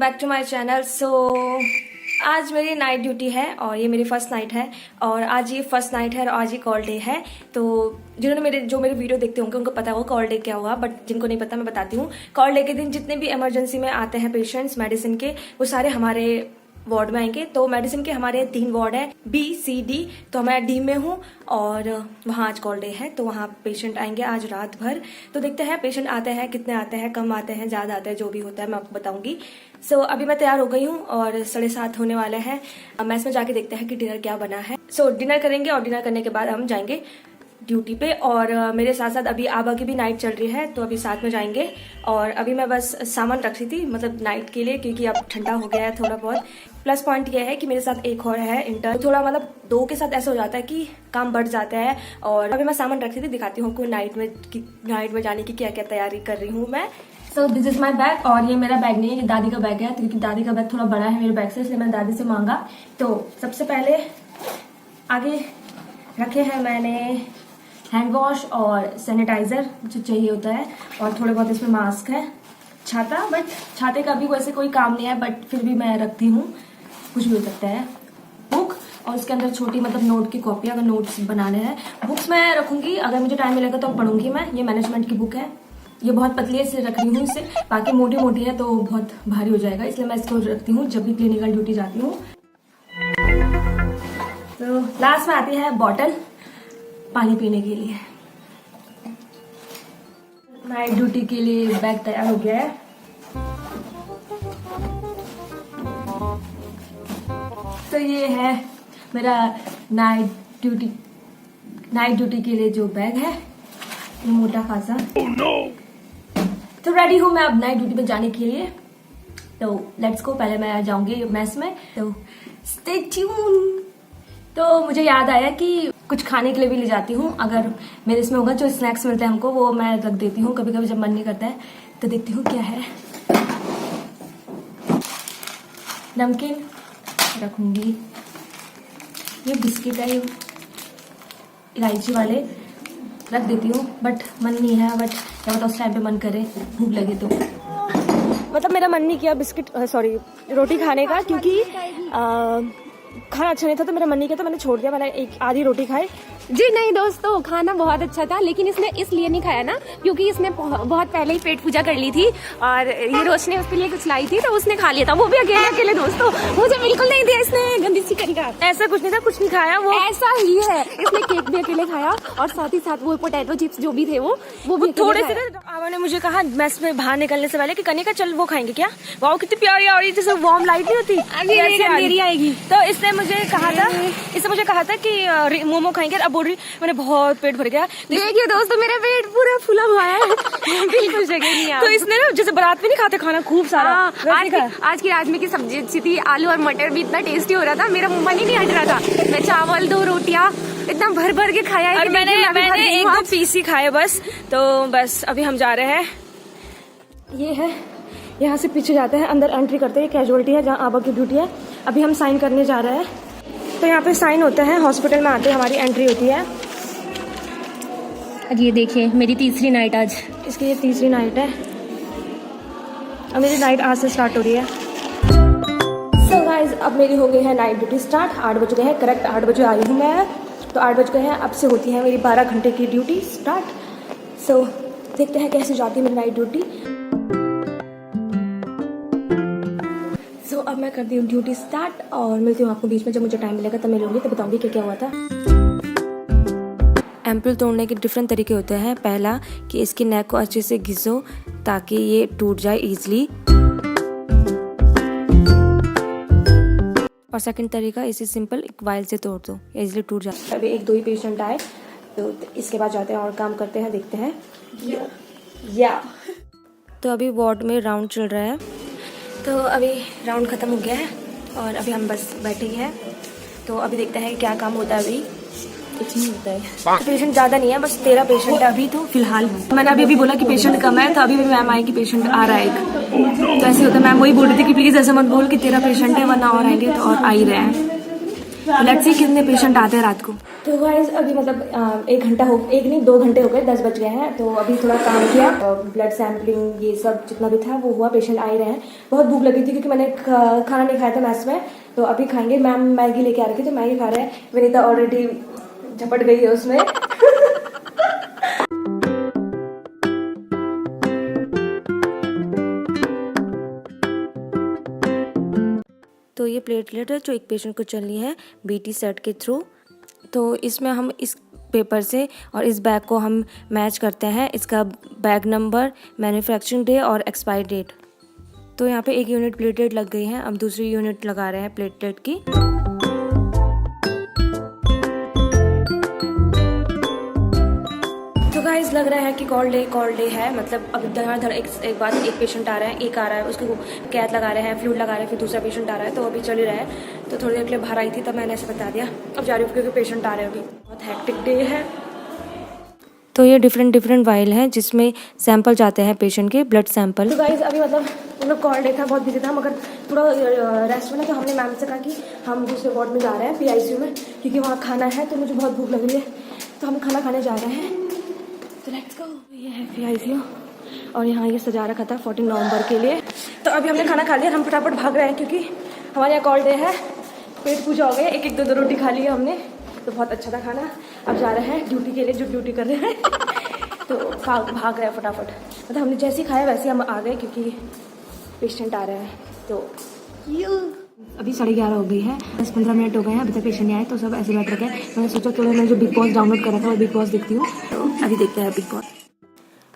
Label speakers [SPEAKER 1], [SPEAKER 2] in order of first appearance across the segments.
[SPEAKER 1] Back to my channel. आज मेरी night duty है और ये मेरी फर्स्ट नाइट है और आज ये फर्स्ट नाइट है और आज ये कॉल डे है। तो जिन्होंने मेरे वीडियो देखते होंगे उनको पता होगा कॉल डे क्या हुआ, बट जिनको नहीं पता मैं बताती हूँ। कॉल डे के दिन जितने भी इमरजेंसी में आते हैं पेशेंट्स मेडिसिन के, वो सारे हमारे वार्ड में आएंगे। तो मेडिसिन के हमारे 3 वार्ड है, बी सी डी। तो मैं डी में हूँ और वहाँ आज कॉल डे है, तो वहाँ पेशेंट आएंगे आज रात भर। तो देखते हैं पेशेंट आते हैं, कितने आते हैं, कम आते हैं, ज़्यादा आते हैं, जो भी होता है मैं आपको बताऊंगी। अभी मैं तैयार हो गई हूँ और 7:30 होने वाले हैं। मैस में जाके देखते हैं कि डिनर क्या बना है। डिनर करेंगे और डिनर करने के बाद हम जाएंगे ड्यूटी पे। और मेरे साथ साथ अभी आबा की भी नाइट चल रही है, तो अभी साथ में जाएंगे। और अभी मैं बस सामान रख रही थी, मतलब नाइट के लिए, क्योंकि अब ठंडा हो गया है थोड़ा बहुत। प्लस पॉइंट ये है कि मेरे साथ एक और है इंटर्न, थोड़ा मतलब 2 के साथ ऐसा हो जाता है कि काम बढ़ जाता है। और अभी मैं सामान रख रही थी, दिखाती हूँ आपको नाइट में जाने की क्या क्या तैयारी कर रही हूँ मैं। This is my bag. और ये मेरा बैग नहीं है, ये दादी का बैग है, क्योंकि दादी का बैग थोड़ा बड़ा है मेरे बैग से, इसलिए मैंने दादी से मांगा। तो सबसे पहले आगे रखे हैं मैंने हैंड वॉश और सैनिटाइजर जो चाहिए होता है, और थोड़े बहुत इसमें मास्क है, छाता, बट छाते का भी वैसे कोई काम नहीं है, बट फिर भी मैं रखती हूँ, कुछ भी हो सकता है। बुक और उसके अंदर छोटी मतलब नोट की कॉपी, अगर नोट्स बनाने हैं। बुक्स मैं रखूंगी, अगर मुझे टाइम मिलेगा तो पढ़ूंगी मैं। ये मैनेजमेंट की बुक है, ये बहुत पतली है, इसलिए रख रही हूँ इसे। बाकी मोटी मोटी है तो बहुत भारी हो जाएगा, इसलिए मैं इसको रखती हूँ जब भी क्लिनिकल ड्यूटी जाती हूँ। तो लास्ट में आती है बॉटल पानी पीने के लिए। नाइट ड्यूटी के लिए बैग तैयार हो गया है। तो ये है मेरा नाइट ड्यूटी के लिए जो बैग है, ये मोटा खासा। तो रेडी हूँ मैं अब नाइट ड्यूटी पे जाने के लिए। तो लेट्स गो। पहले मैं जाऊंगी मेस में, तो स्टे ट्यून। तो मुझे याद आया कि कुछ खाने के लिए भी ले जाती हूँ, अगर मेरे इसमें होगा जो स्नैक्स मिलते हैं हमको, वो मैं रख देती हूँ कभी कभी जब मन नहीं करता है। तो देखती हूँ क्या है। नमकीन रखूंगी, ये बिस्किट है, ये इलायची वाले रख देती हूँ, बट मन नहीं है। बट क्या पता उस टाइम पे मन करे, भूख लगे तो। मतलब मेरा मन नहीं किया रोटी खाने का, क्योंकि खाना अच्छा नहीं था, तो मेरा मन नहीं किया, तो मैंने छोड़ दिया। मैंने एक आधी रोटी खाई।
[SPEAKER 2] जी नहीं दोस्तों, खाना बहुत अच्छा था, लेकिन इसने इसलिए नहीं खाया ना, क्योंकि इसने बहुत पहले ही पेट पूजा कर ली थी, और ये रोशनी उसके लिए कुछ लाई थी, तो उसने खा लिया था, वो भी अकेले। दोस्तों मुझे बिल्कुल नहीं दिया इसने, गंदी सी करेगा।
[SPEAKER 1] ऐसा कुछ नहीं था, कुछ नहीं खाया, वो
[SPEAKER 2] ऐसा ही है। इसने केक भी अकेले खाया, और साथ ही साथ वो पोटैटो चिप्स जो भी थे वो भी
[SPEAKER 1] थोड़े से। आवा ने मुझे कहा मैस में बाहर निकलने से पहले कि कनिका चल वो खाएंगे क्या। वाह कितनी प्यारी आ रही, जैसे वार्म लाइट नहीं होती,
[SPEAKER 2] मेरी आएगी।
[SPEAKER 1] तो इसने मुझे कहा था कि मोमो खाएंगे। अब बोल रही मैंने बहुत पेट भर गया।
[SPEAKER 2] देखिए दोस्तों, मेरा पेट पूरा फुला हुआ है, बिल्कुल जगह नहीं है।
[SPEAKER 1] तो इसने ना जैसे बारात में नहीं खाते खाना खूब सारा।
[SPEAKER 2] आज की राजमे की सब्जी अच्छी थी, आलू और मटर भी इतना टेस्टी हो रहा था, मेरा मन ही नहीं हट रहा था। मैं चावल 2 रोटियां इतना भर के खाया है, और मैंने
[SPEAKER 1] 1-2 पीस ही खाए बस। तो बस अभी हम जा रहे हैं, ये है, यहाँ से पीछे जाते हैं, अंदर एंट्री करते हैं। कैजुअलिटी है जहाँ आबा की ड्यूटी है। अभी हम साइन करने जा रहे हैं। तो यहाँ पे साइन होता है, हॉस्पिटल में आते हमारी एंट्री होती है।
[SPEAKER 2] ये देखिए मेरी तीसरी नाइट आज,
[SPEAKER 1] इसकी ये तीसरी नाइट है, और मेरी नाइट आज से स्टार्ट हो रही है। सो गाइस, अब मेरी हो गई है नाइट ड्यूटी स्टार्ट। 8 बज गए हैं, करेक्ट 8 बजे आई हूँ मैं, तो 8 बज गए हैं। अब से होती है मेरी 12 घंटे की ड्यूटी स्टार्ट। देखते हैं कैसे जाती है मेरी नाइट ड्यूटी। अब मैं करती हूँ ड्यूटी स्टार्ट, और मिलती हूँ आपको बीच में, जब मुझे टाइम मिलेगा तब मिलूंगी, तो बताऊंगी क्या क्या हुआ था। एम्पुल तोड़ने के डिफरेंट तरीके होते हैं। पहला कि इसकी नेक को अच्छे से घिसो ताकि ये टूट जाए इजीली, और सेकंड तरीका इसे सिंपल एक वाइल से तोड़ दो, इजीली टूट जाता है। अभी 1-2 ही पेशेंट आए, तो इसके बाद जाते हैं और काम करते हैं, देखते हैं या। तो अभी वार्ड में राउंड चल रहा है, तो अभी राउंड खत्म हो गया है और अभी हम बस बैठे ही हैं। तो अभी देखते हैं क्या काम होता है। अभी कुछ नहीं होता है, तो पेशेंट ज़्यादा नहीं है, बस 13 पेशेंट है अभी तो फिलहाल। मैंने अभी बोला कि पेशेंट कम है, तो अभी भी मैम आई कि पेशेंट आ रहा है एक। तो ऐसे होता है, मैम वही बोल रही थी कि प्लीज़ ऐसा मत बोल कि 13 पेशेंट है, वरना और आएंगे, तो और आ ही रहे हैं। लेट्स सी कितने पेशेंट आते हैं रात को। तो गाइस अभी मतलब 2 घंटे हो गए, 10 बज गए हैं। तो अभी थोड़ा काम किया, ब्लड सैम्पलिंग ये सब जितना भी था वो हुआ। पेशेंट आ ही रहे हैं। बहुत भूख लगी थी क्योंकि मैंने खाना नहीं खाया था मैस में, तो अभी खाएंगे। मैम मैगी लेके आ रही थी तो मैगी खा रहे हैं। विनीता ऑलरेडी झपट गई है उसमें। तो ये प्लेटलेट है जो एक पेशेंट को चलनी है बीटी सेट के थ्रू। तो इसमें हम इस पेपर से और इस बैग को हम मैच करते हैं, इसका बैग नंबर, मैन्युफैक्चरिंग डे और एक्सपायरी डेट। तो यहाँ पे एक यूनिट प्लेटलेट लग गई है, अब दूसरी यूनिट लगा रहे हैं प्लेटलेट की। तो गाइस लग रहा है कि कॉल डे है। मतलब अब धड़ एक बाद एक पेशेंट आ रहा है, उसको कैद लगा रहे हैं, फ्लूइड लगा रहे हैं, फिर दूसरा पेशेंट आ रहा है। तो अभी चल ही रहा है। तो थोड़ी देर के लिए बाहर आई थी तब मैंने ऐसे बता दिया। अब जा रही हूँ क्योंकि पेशेंट आ रहे हैं। अभी बहुत हैक्टिक डे है। तो ये डिफरेंट वाइल हैं जिसमें सैंपल जाते हैं पेशेंट के, ब्लड सैंपल। तो गाइस अभी मतलब कॉल डे था, बहुत बिजी था, मगर थोड़ा रेस्ट में ना। तो हमने मैम से कहा कि हम दूसरे वार्ड में जा रहे हैं, PICU में, क्योंकि वहाँ खाना है। तो मुझे बहुत भूख लग रही है, तो हम खाना खाने जा रहे हैं। तो लेट्स गो। ये है PICU और यहाँ ये सजा रखा था 14 नवंबर के लिए। तो अभी हमने खाना खा लिया, हम फटाफट भाग रहे हैं क्योंकि हमारे यहाँ कॉल डे है। पेट पूजा हो गया, एक दो रोटी खा ली है हमने, तो बहुत अच्छा था खाना। अब जा रहे हैं ड्यूटी के लिए, जो ड्यूटी कर रहे हैं। तो भाग रहे हैं फटाफट। मतलब हमने जैसे ही खाया वैसे ही हम आ गए क्योंकि पेशेंट आ रहे हैं। तो अभी 11:30 हो गई है, 10-15 मिनट हो गए हैं, अभी तक पेशेंट नहीं आए। तो सब ऐसे बैठ रखे हैं। मैंने सोचा थोड़ा मैं जो बिग बॉस डाउनलोड करा था वो बिग बॉस देखती हूँ। तो अभी देखते हैं बिग बॉस।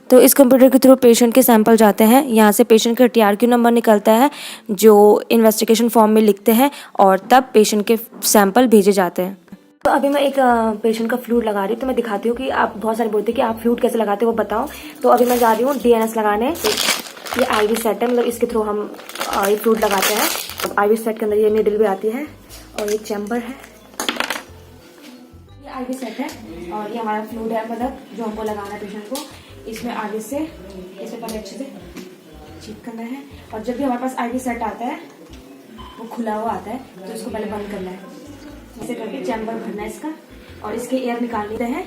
[SPEAKER 1] तो इस कंप्यूटर के थ्रू पेशेंट के सैंपल जाते हैं। यहाँ से पेशेंट का TRQ नंबर निकलता है जो इन्वेस्टिगेशन फॉर्म में लिखते हैं और तब पेशेंट के सैंपल भेजे जाते हैं। तो अभी मैं एक पेशेंट का फ्लूइड लगा रही हूँ। तो मैं दिखाती हूँ कि आप बहुत सारे बोलते हैं कि आप फ्लूइड कैसे लगाते हो वो बताओ। तो अभी मैं जा रही हूँ DNS लगाने। ये IV सेट है, मतलब इसके थ्रू हम ये फ्लूइड लगाते हैं। अब IV सेट के अंदर ये नीडल भी आती है और ये चैम्बर है। ये IV सेट है और ये हमारा फ्लूइड है, मतलब जो हमको लगाना है पेशेंट को। इसमें आगे से इसे पहले अच्छे से चेक करना है और जब भी हमारे पास IV सेट आता है वो खुला हुआ आता है तो इसको पहले बंद करना है। ऐसे करके चैम्बर भरना है इसका और इसके एयर निकाल लेते हैं।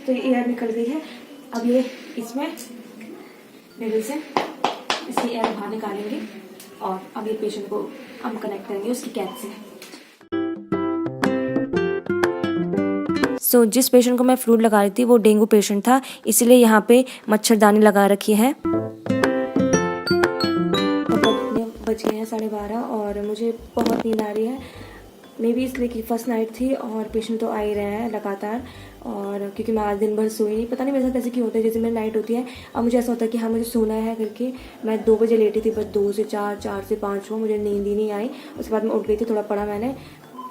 [SPEAKER 1] तो ये एयर निकल गई है। अब ये इसमें नेडल से इसकी एयर बाहर निकालेंगे और अब ये पेशेंट को हम कनेक्ट करेंगे उसकी कैप से। सो जिस पेशेंट को मैं फ्लूइड लगा रही थी वो डेंगू पेशेंट था, इसीलिए यहाँ पे मच्छरदानी लगा रखी है। बज गए हैं 12:30 और मुझे बहुत नींद आ रही है। मे बी इसलिए कि फर्स्ट नाइट थी और पेशेंट तो आ ही रहे हैं लगातार। और क्योंकि मैं आज दिन भर सोई नहीं, पता नहीं मेरे साथ ऐसे क्यों होता है। जैसे मेरी नाइट होती है अब मुझे ऐसा होता है कि हाँ मुझे सोना है करके। मैं 2 बजे लेटी थी, बस 2 से 4, 4 से 5 हुआ, मुझे नींद ही नहीं आई। उसके बाद मैं उठ गई थी, थोड़ा पढ़ा मैंने।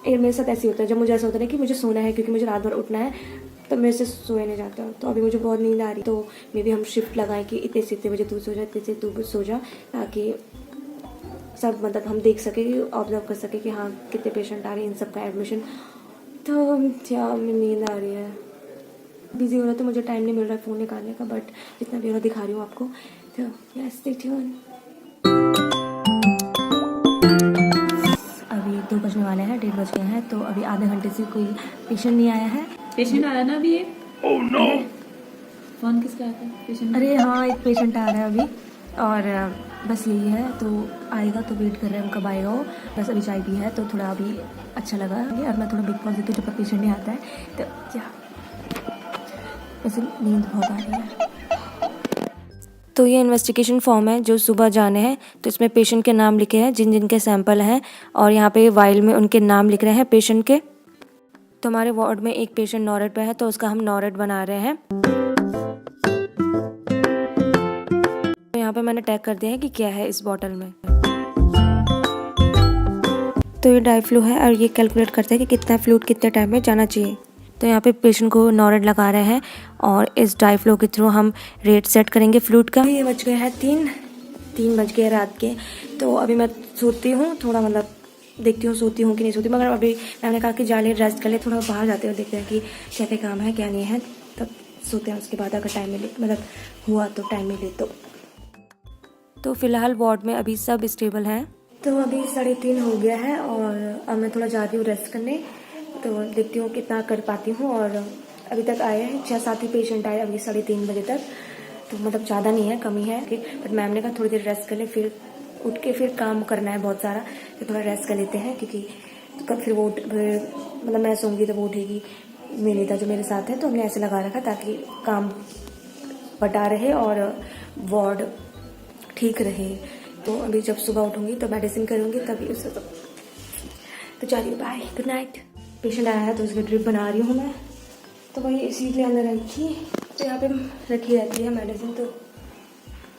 [SPEAKER 1] मेरे साथ ऐसे होता है जब मुझे ऐसा होता है कि मुझे सोना है क्योंकि मुझे रात भर उठना है, तो मेरे से सोए नहीं जाता। तो अभी मुझे बहुत नींद आ रही। तो मे बी हम शिफ्ट लगाएं कि इतने से इतने बजे तू सो जा, इतने से तू सो जा, ताकि सब मतलब हम देख सके, ऑब्जर्व कर सके कि हाँ कितने पेशेंट आ रहे हैं, इन सब का एडमिशन। तो क्या नींद आ रही है, बिजी हो रहा है तो मुझे टाइम नहीं मिल रहा है फ़ोन निकालने का, बट जितना भी हो रहा दिखा रही हूँ आपको। तो यस स्टे ट्यून। अभी 2 बजने वाले हैं, 1:30 बज गए हैं। तो अभी आधे घंटे से कोई पेशेंट नहीं आया है।
[SPEAKER 3] पेशेंट आ रहा है ना अभी? ओह नो, फोन किसका आता है? पेशेंट?
[SPEAKER 1] अरे हाँ एक पेशेंट आ रहा है अभी और बस यही है। तो आएगा तो वेट कर रहे हैं हम कब आएगा वो। बस अभी चाय पी है तो थोड़ा अभी अच्छा लगा। और मैं थोड़ा बिग बॉस देखती हूँ जब तक पेशेंट नहीं आता है। तो क्या वैसे नींद बहुत आ रही है। तो ये इन्वेस्टिगेशन फॉर्म है जो सुबह जाने हैं। तो इसमें पेशेंट के नाम लिखे हैं जिन जिनके सैंपल हैं और यहाँ पे वाइल में उनके नाम लिख रहे हैं पेशेंट के। तो हमारे वार्ड में एक पेशेंट नॉरेट पे है तो उसका हम नॉरेट बना रहे हैं। तो यहाँ पे मैंने टैग कर दिया है कि क्या है इस बॉटल में। तो ये डाई फ्लू है और ये कैलकुलेट करता है कि कितना फ्लूइड कितने टाइम में जाना चाहिए। तो यहाँ पे पेशेंट को नॉरेट लगा रहे हैं और इस डाई फ्लो के थ्रू हम रेट सेट करेंगे फ्लूइड का। ये बज गए हैं 3 बज गए रात के। तो अभी मैं सोती हूँ थोड़ा, मतलब देखती हूँ सोती हूँ कि नहीं सोती, मगर अभी मैंने कहा कि जा ले रेस्ट कर ले, थोड़ा बाहर जाते हुए देखते हैं कि क्या क्या काम है क्या नहीं है, तब सोते हैं। उसके बाद अगर टाइम मिले, मतलब हुआ तो टाइम मिले तो फिलहाल वार्ड में अभी सब स्टेबल हैं। तो अभी 3:30 हो गया है और अब मैं थोड़ा जा रही हूँ रेस्ट करने। तो देखती हूँ कितना कर पाती हूँ। और अभी तक आए हैं 6-7 ही पेशेंट आए अभी 3:30 बजे तक। तो मतलब ज़्यादा नहीं है, कमी है। बट मैम ने कहा थोड़ी देर रेस्ट कर ले, फिर उठ के फिर काम करना है बहुत सारा, तो थोड़ा रेस्ट कर लेते हैं। क्योंकि कब फिर मतलब मैं सोऊंगी तो वो उठेगी। विनीता जो मेरे साथ है, तो हमने ऐसे लगा रखा ताकि काम बटा रहे और वार्ड ठीक रहे। तो अभी जब सुबह उठूंगी तो मेडिसिन करूँगी तभी उससे तो चलिए बाय, गुड नाइट। पेशेंट आया है तो उसकी ड्रिप बना रही हूँ मैं, तो वही इसीलिए अंदर रखी, तो यहाँ पे रखी रहती है मेडिसिन। तो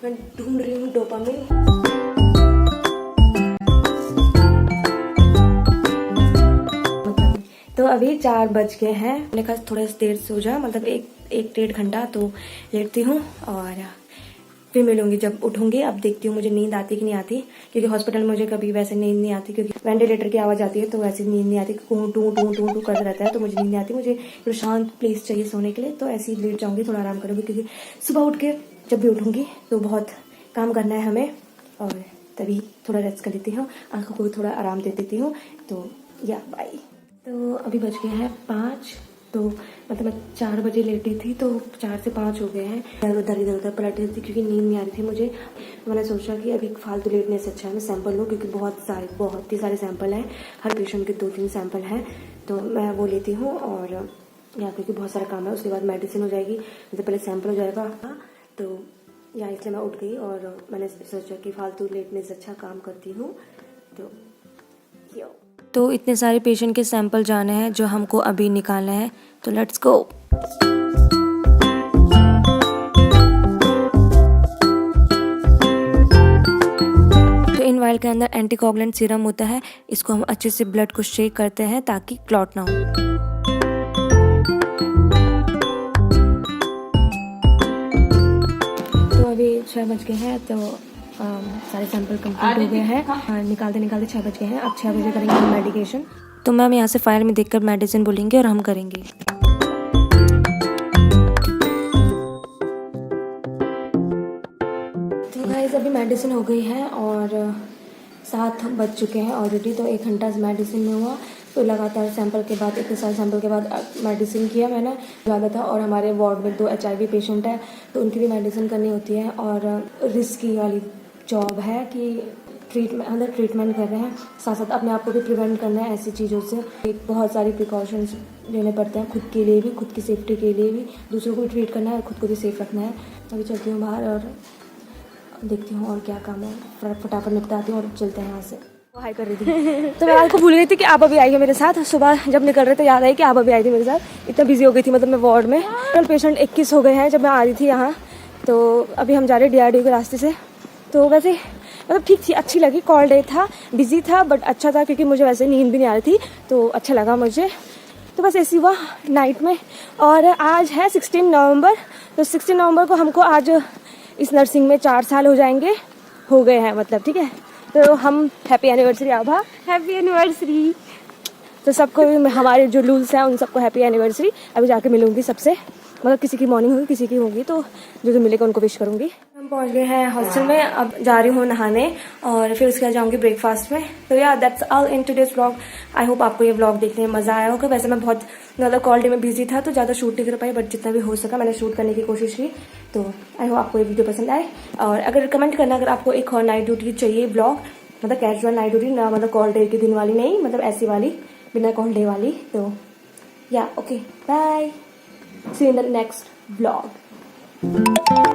[SPEAKER 1] मैं ढूंढ रही हूँ डोपामिन। तो अभी 4 बज गए हैं। मैंने कहा थोड़ा देर सो जा, मतलब एक 1-1.5 घंटा तो लेटती हूँ और फिर मिलूंगी जब उठूंगी। अब देखती हूँ मुझे नींद आती कि नहीं आती, क्योंकि हॉस्पिटल में मुझे कभी वैसे नींद नहीं आती, क्योंकि वेंटिलेटर की आवाज़ आती है तो वैसे नींद नहीं आती। टू टू टू टू टू करता रहता है तो मुझे नींद नहीं आती। मुझे थोड़ा शांत प्लेस चाहिए सोने के लिए, तो ऐसे ही लेट जाऊँगी, थोड़ा आराम करूँगी। क्योंकि सुबह उठ के जब भी उठूँगी तो बहुत काम करना है हमें, और तभी थोड़ा रेस्ट कर लेती हूँ, आँखों को थोड़ा आराम दे देती हूँ। तो या बाय। तो अभी बज गए हैं 5, तो मतलब मैं 4 बजे लेटी थी, तो 4 से 5 हो गए हैं। इधर उधर पलट रही थी क्योंकि नींद नहीं आ रही थी मुझे। तो मैंने सोचा कि अभी फालतू लेटने से अच्छा है मैं सैंपल लूँ, क्योंकि बहुत ही सारे सैंपल हैं, हर पेशेंट के 2-3 सैंपल हैं। तो मैं वो लेती हूँ, और यहाँ क्योंकि बहुत सारा काम है, उसके बाद मेडिसिन हो जाएगी, जैसे पहले सैंपल हो जाएगा। तो यहाँ इसलिए मैं उठ गई और मैंने सोचा कि फालतू लेटने से अच्छा काम करती हूँ। तो इतने सारे पेशेंट के सैंपल जाने हैं जो हमको अभी निकालना है, तो लेट्स गो। तो इन वायल के अंदर एंटीकोगुलेंट सीरम होता है, इसको हम अच्छे से ब्लड को शेक करते हैं ताकि क्लॉट ना हो। तो अभी 6 बज गए हैं, तो सारे सैंपल कंप्लीट हो गए हैं। निकालते 6 बज गए हैं। अब 6 बजे करेंगे हम मेडिकेशन। तो मैम यहाँ से फाइल में देखकर मेडिसिन बोलेंगे और हम करेंगे। तो गाइस अभी मेडिसिन हो गई है और 7 बज चुके हैं ऑलरेडी। तो 1 घंटा मेडिसिन में हुआ, तो लगातार सैंपल के बाद, इतने सारे सैंपल के बाद मेडिसिन किया मैंने ज़्यादा था। और हमारे वार्ड में 2 HIV पेशेंट है, तो उनकी भी मेडिसिन करनी होती है। और रिस्की वाली जॉब है कि ट्रीटमेंट कर रहे हैं, साथ साथ अपने आप को भी प्रिवेंट करना है ऐसी चीज़ों से। बहुत सारी प्रिकॉशंस लेने पड़ते हैं, खुद के लिए भी, खुद की सेफ्टी के लिए भी, दूसरों को भी ट्रीट करना है, खुद को भी सेफ रखना है। अभी चलती हूँ बाहर और देखती हूँ और क्या काम है, फटाफट निपटाती हूँ और चलते हैं यहाँ से। हाई कर रही थी तो मैं आपको भूल गई थी कि आप अभी आई है मेरे साथ। सुबह जब निकल रहे थे याद आई कि आप अभी आई थी मेरे साथ। इतना बिजी हो गई थी, मतलब मैं वार्ड में। कल पेशेंट 21 हो गए हैं जब मैं आ रही थी यहाँ। तो अभी हम जा रहे हैं DRDO के रास्ते से। तो वैसे मतलब ठीक थी, अच्छी लगी। कॉल डे था, बिजी था, बट अच्छा था, क्योंकि मुझे वैसे नींद भी नहीं आ रही थी, तो अच्छा लगा मुझे। तो बस ऐसी हुआ नाइट में। और आज है 16 नवंबर, तो 16 नवंबर को हमको आज इस नर्सिंग में 4 साल हो गए हैं, मतलब ठीक है। तो हम हैप्पी एनिवर्सरी आभा,
[SPEAKER 2] हैप्पी एनिवर्सरी।
[SPEAKER 1] तो सबको हमारे जो रूल्स हैं उन सबको हैप्पी एनिवर्सरी। अभी जाके मिलूंगी सबसे, मतलब किसी की मॉर्निंग होगी, किसी की होगी, तो जो मिलेगा उनको विश करूंगी। हम पहुंच गए हैं हॉस्टल में, अब जा रही हूँ नहाने और फिर उसके बाद जाऊंगी ब्रेकफास्ट में। तो यार that's all in today's vlog. I hope आपको ये व्लॉग देखने में मज़ा आया होगा। वैसे मैं बहुत मतलब कॉल डे में बिजी था, तो ज़्यादा शूट नहीं कर पाई, बट जितना भी हो सका मैंने शूट करने की कोशिश की। तो आई होप आपको ये वीडियो पसंद आए। और अगर कमेंट करना अगर आपको एक और नाइट ड्यूटी चाहिए व्लॉग, मतलब कैजुअल नाइट ड्यूटी ना, मतलब कॉल डे के दिन वाली नहीं, मतलब ऐसी वाली बिना कॉल डे वाली। तो या okay bye, see you in the next vlog.